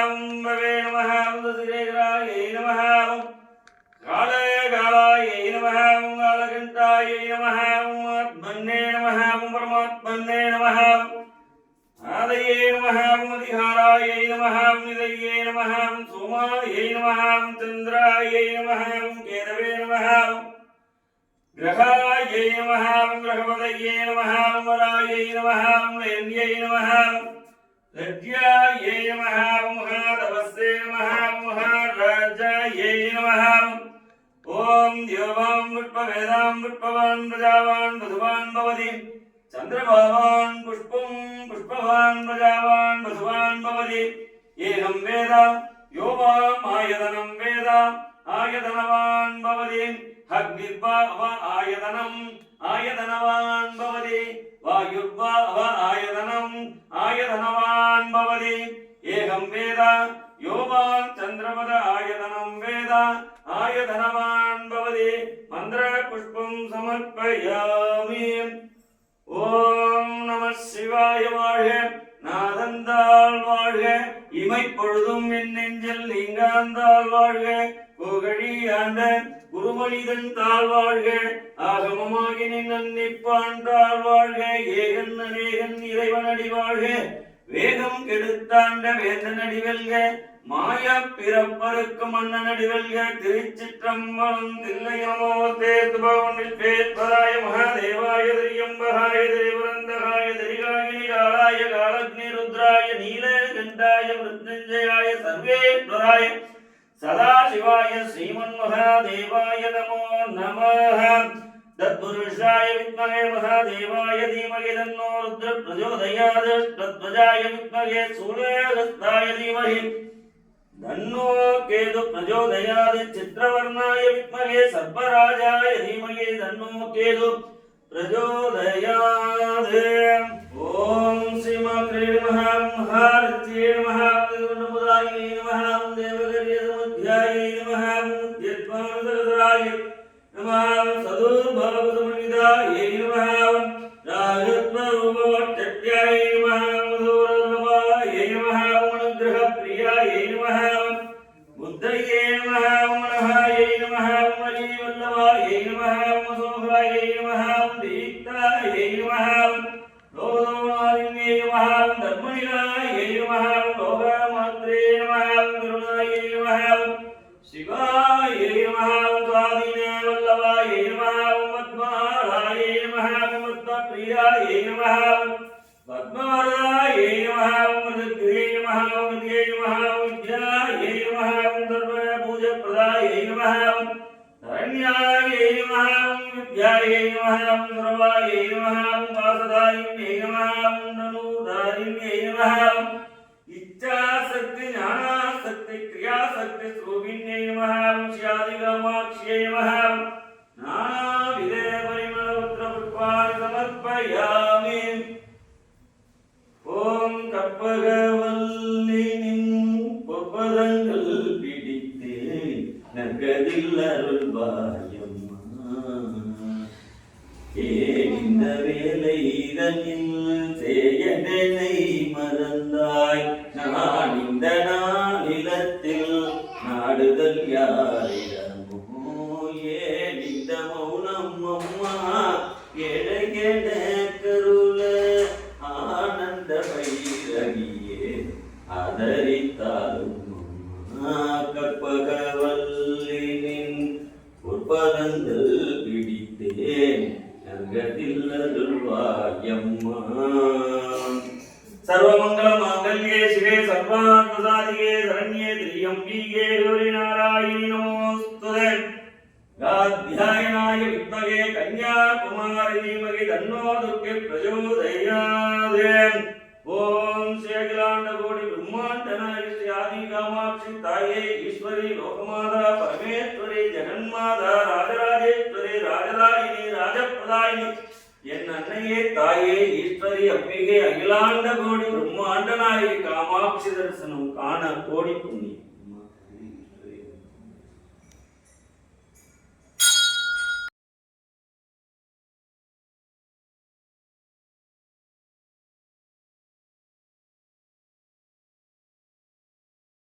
भवे नमः दशरेखरायै नमः कालकालायै नमः कालकण्ठायै नमः आत्मने नमः परमात्मने नमः आदये नमः अधिहारायै नमः निदये नमः सोमायै नमः चन्द्रायै नमः केतवे नमः ग्रहायै नमः ग्रहपतये नमः वरायै नमः नयन्यै नमः लज्जायै नमः महातपस्ये नमः महाराजायै नमः ओम देवां पुष्पवेदां पुष्पवान् प्रजावान् वधुवान् भवति चन्द्रभावान् पुष्पवान् प्रजावान् वधुवान् भवति एहं वेद यो वाम् आयतनं वेद आयतनवान् भवति अग्निर्वा आयतनवान् भवति वायुर्वा आयतनवान् भवति एहं वेद यो वाम् चन्द्रपद आयतनं वेद आयतनवान् भवति मन्त्रपुष्पं समर्पयामि ओम नमः शिवाय வாழ்க நாதந்தாள் வாழ்க இமைப்பொழுதும் என் நெஞ்சில் நீங்காந்தாள் வாழ்க புகழி ஆண்ட குருமனிதன் தாழ் வாழ்க ஆகமமாகி நின்னிப்பான் தாழ் வாழ்க ஏகன் அநேகன் இறைவனடி வாழ்க வேகம் கெடுத்தாண்ட வேந்தனடி வெல்க மாயா பிறப்பருக்கும் மன்னனடி வெல்க திருச்சிற்றம்பலம் தில்லையமோ தேத்துபவனில் பேத்வராய மகாதேவாய திரியம்பகாய திரிபுரந்தகாய திரிகாகினி காலாய காலக்னி ருத்ராய நீலகண்டாய மிருத்யுஞ்சயாய சர்வேஸ்வராய சதாசிவாய ஸ்ரீமன் மகாதேவாய நமோ நமः तत्पुरुषाय विद्महे महादेवाय धीमहि तन्नो रुद्रः प्रचोदयात् तत्ध्वजाय विद्महे सूर्यहस्ताय धीमहि तन्नो केतुः प्रचोदयात् चित्रवर्णाय विद्महे सर्पराजाय धीमहि तन्नो केतुः प्रचोदयात् ॐ श्रीमात्रे नमः महारत्ये नमः नमोदायै नमः देवगर्यसमुद्ध्यायै नमः यत्पादसराय नमः सदुर्भावसमन्वितायै नमः राजत्वरूपवट्टट्यायै नमः मधुरलभायै नमः अनुग्रहप्रियायै नमः बुद्धये नमः मनहायै नमः मणिवल्लभायै नमः मसोहायै नमः दीप्तायै नमः लोकमालिन्यै नमः धर्मनिलयायै नमः लोकमात्रे नमः करुणायै नमः शिवायै नमः स्वाधीनवल्लभायै नमः पद्मालयायै नमः पद्मप्रियायै नमः पद्मवरदायै नमः मृदुग्रे नमः मृदये नमः विद्यायै नमः सर्वपूजप्रदायै नमः धरण्यायै नमः विद्यायै नमः सर्वायै नमः वासदायिन्यै नमः ननुदायिन्यै नमः इच्छाशक्ति ज्ञानाशक्ति क्रियाशक्ति स्वरूपिण्यै नमः श्यादिकामाक्ष्यै नमः नानाविध परिमलपत्रपुष्पाणि समर्पयामि ஓம் கற்பகவல்லி நின் பொற்பதங்கள் பிடித்து நகதில் அருள்வாயம்மா இந்த வேலை இதனில் செய்யனை மறந்தாய் நான் இந்த நாளிலத்தில் நாடுதல் யாரிடமோ ஏன் இந்த மௌனம் அம்மா எடகெட கருள ஆனந்த பைரவியே ஆதரித்தாலும் கற்பகவல்லினின் பொற்பதங்கள் பிடித்தேன் நங்கத்தில் அருள்வாயம்மா सर्वमंगलमांगल्ये शिवे सर्वार्थसाधिके शरण्ये त्र्यंबिके गौरी नारायणी नमोस्तुते गाध्यायनाय विद्महे कन्याकुमारी धीमहि तन्नो दुर्गे प्रचोदयात् ओम श्री अखिलांड कोटि ब्रह्मांड नायक श्री आदि कामाक्षी ताये ईश्वरी लोकमाता परमेश्वरी जगन्माता राजराजेश्वरी राजदायिनी राजप्रदायिनी என் அன்னையே தாயே ஈஸ்வரி அம்பிகை அகிலாண்ட கோடி பிரம்மாண்ட நாயகி காமாட்சி தரிசனம் காண கோடி புண்ணியம்